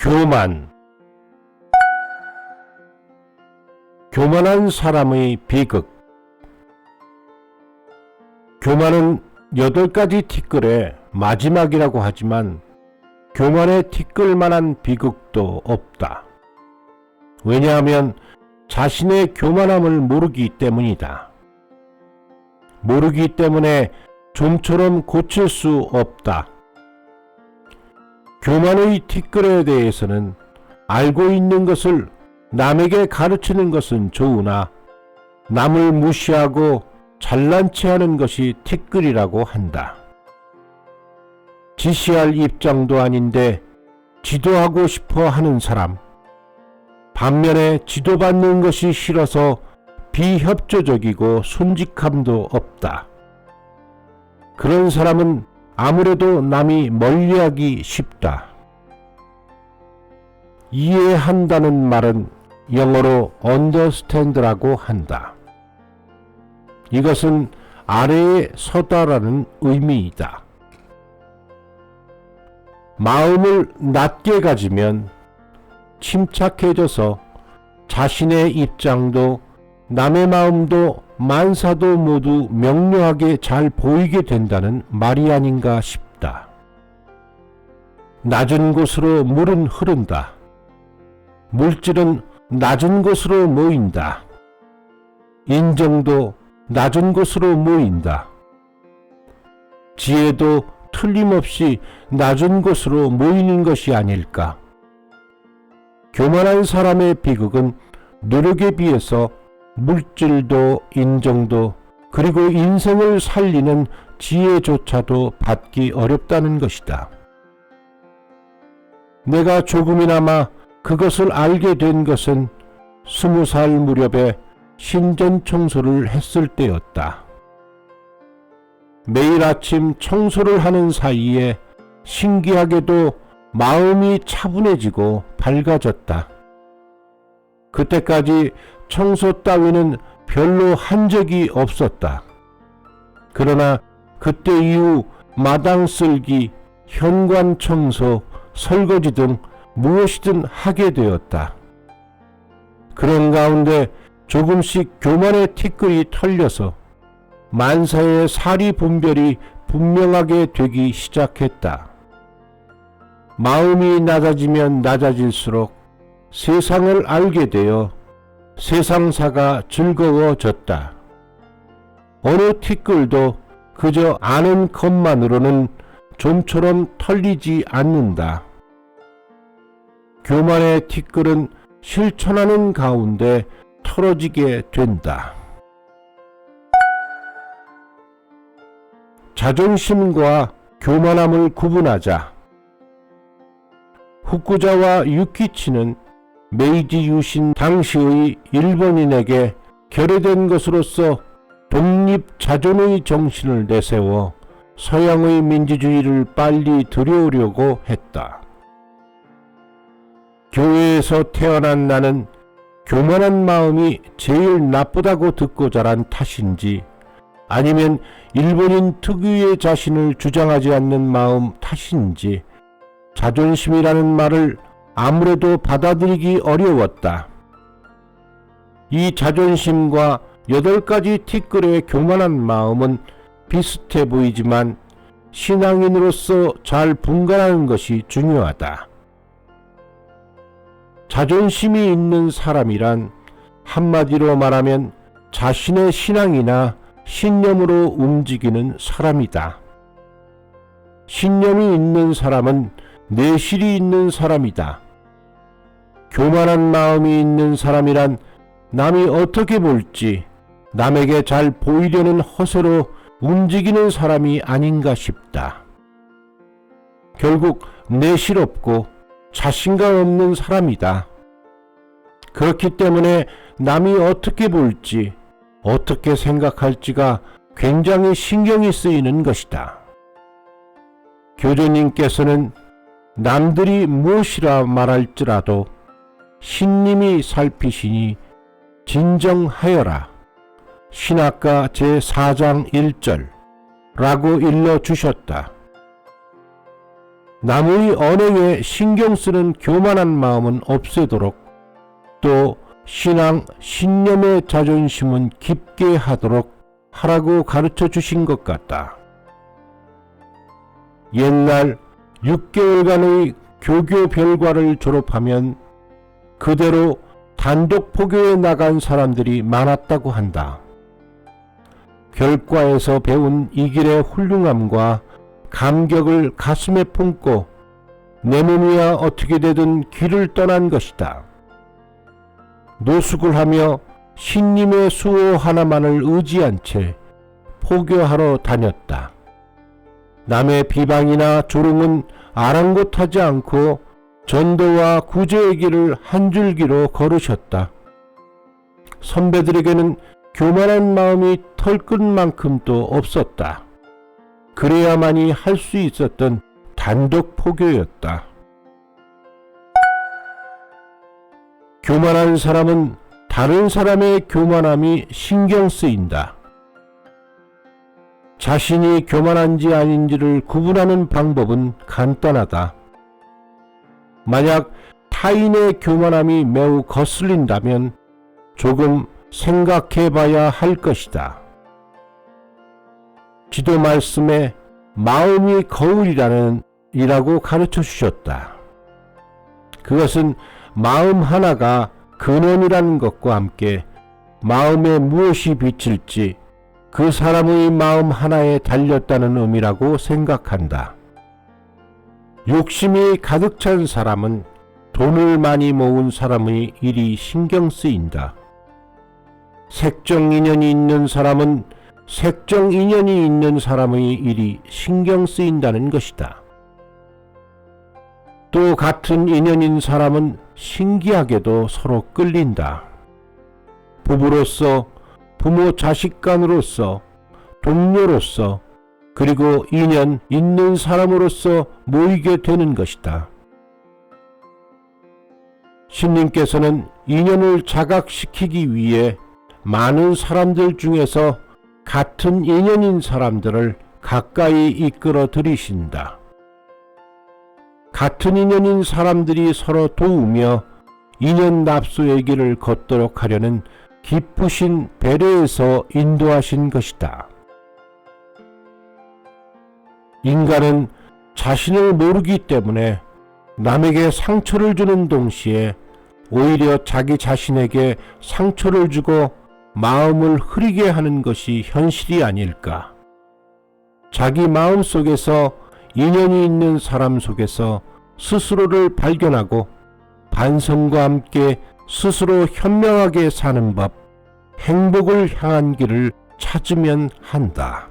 교만. 교만한 사람의 비극. 교만은 8가지 티끌의 마지막이라고 하지만 교만에 티끌 만한 비극도 없다. 왜냐하면 자신의 교만함을 모르기 때문이다. 모르기 때문에 좀처럼 고칠 수 없다. 교만의 티끌에 대해서는 알고 있는 것을 남에게 가르치는 것은 좋으나 남을 무시하고 잘난 체하는 것이 티끌이라고 한다. 지시할 입장도 아닌데 지도하고 싶어 하는 사람, 반면에 지도받는 것이 싫어서 비협조적이고 손직함도 없다. 그런 사람은 아무래도 남이 멀리하기 쉽다. 이해한다는 말은 영어로 understand라고 한다. 이것은 아래에 서다라는 의미이다. 마음을 낮게 가지면 침착해져서 자신의 입장도 남의 마음도 만사도 모두 명료하게 잘 보이게 된다는 말이 아닌가 싶다. 낮은 곳으로 물은 흐른다. 물질은 낮은 곳으로 모인다. 인정도 낮은 곳으로 모인다. 지혜도 틀림없이 낮은 곳으로 모이는 것이 아닐까. 교만한 사람의 비극은 노력에 비해서 물질도 인정도 그리고 인생을 살리는 지혜조차도 받기 어렵다는 것이다. 내가 조금이나마 그것을 알게 된 것은 20살 무렵에 신전 청소를 했을 때였다. 매일 아침 청소를 하는 사이에 신기하게도 마음이 차분해지고 밝아졌다. 그때까지 청소 따위는 별로 한 적이 없었다. 그러나 그때 이후 마당 쓸기, 현관 청소, 설거지 등 무엇이든 하게 되었다. 그런 가운데 조금씩 교만의 티끌이 털려서 만사의 사리 분별이 분명하게 되기 시작했다. 마음이 낮아지면 낮아질수록 세상을 알게 되어 세상사가 즐거워졌다. 어느 티끌도 그저 아는 것만으로는 좀처럼 털리지 않는다. 교만의 티끌은 실천하는 가운데 털어지게 된다. 자존심과 교만함을 구분하자. 후쿠자와 유키치는 메이지 유신 당시의 일본인에게 결여된 것으로서 독립 자존의 정신을 내세워 서양의 민주주의를 빨리 들여오려고 했다. 교회에서 태어난 나는 교만한 마음이 제일 나쁘다고 듣고 자란 탓인지 아니면 일본인 특유의 자신을 주장하지 않는 마음 탓인지 자존심이라는 말을 아무래도 받아들이기 어려웠다. 이 자존심과 8가지 티끌의 교만한 마음은 비슷해 보이지만 신앙인으로서 잘 분간하는 것이 중요하다. 자존심이 있는 사람이란 한마디로 말하면 자신의 신앙이나 신념으로 움직이는 사람이다. 신념이 있는 사람은 내실이 있는 사람이다. 교만한 마음이 있는 사람이란 남이 어떻게 볼지 남에게 잘 보이려는 허세로 움직이는 사람이 아닌가 싶다. 결국 내실 없고 자신감 없는 사람이다. 그렇기 때문에 남이 어떻게 볼지 어떻게 생각할지가 굉장히 신경이 쓰이는 것이다. 교주님께서는 남들이 무엇이라 말할지라도 신님이 살피시니 진정하여라. 신학가 제4장 1절 라고 일러주셨다. 남의 언행에 신경 쓰는 교만한 마음은 없애도록, 또 신앙, 신념의 자존심은 깊게 하도록 하라고 가르쳐 주신 것 같다. 옛날 6개월간의 교교 별과를 졸업하면 그대로 단독 포교에 나간 사람들이 많았다고 한다. 별과에서 배운 이 길의 훌륭함과 감격을 가슴에 품고 내 몸이야 어떻게 되든 길을 떠난 것이다. 노숙을 하며 신님의 수호 하나만을 의지한 채 포교하러 다녔다. 남의 비방이나 조롱은 아랑곳하지 않고 전도와 구제의 길을 한 줄기로 걸으셨다. 선배들에게는 교만한 마음이 털끝만큼도 없었다. 그래야만이 할 수 있었던 단독 포교였다. 교만한 사람은 다른 사람의 교만함이 신경 쓰인다. 자신이 교만한지 아닌지를 구분하는 방법은 간단하다. 만약 타인의 교만함이 매우 거슬린다면 조금 생각해 봐야 할 것이다. 지도 말씀에 마음이 거울이라고 가르쳐 주셨다. 그것은 마음 하나가 근원이라는 것과 함께 마음에 무엇이 비칠지 그 사람의 마음 하나에 달렸다는 의미라고 생각한다. 욕심이 가득 찬 사람은 돈을 많이 모은 사람의 일이 신경 쓰인다. 색정 인연이 있는 사람은 색정 인연이 있는 사람의 일이 신경 쓰인다는 것이다. 또 같은 인연인 사람은 신기하게도 서로 끌린다. 부부로서, 부모 자식 간으로서, 동료로서, 그리고 인연 있는 사람으로서 모이게 되는 것이다. 신님께서는 인연을 자각시키기 위해 많은 사람들 중에서 같은 인연인 사람들을 가까이 이끌어 들이신다. 같은 인연인 사람들이 서로 도우며 인연 납소의 길을 걷도록 하려는 기쁘신 배려에서 인도하신 것이다. 인간은 자신을 모르기 때문에 남에게 상처를 주는 동시에 오히려 자기 자신에게 상처를 주고 마음을 흐리게 하는 것이 현실이 아닐까. 자기 마음 속에서 인연이 있는 사람 속에서 스스로를 발견하고 반성과 함께 스스로 현명하게 사는 법, 행복을 향한 길을 찾으면 한다.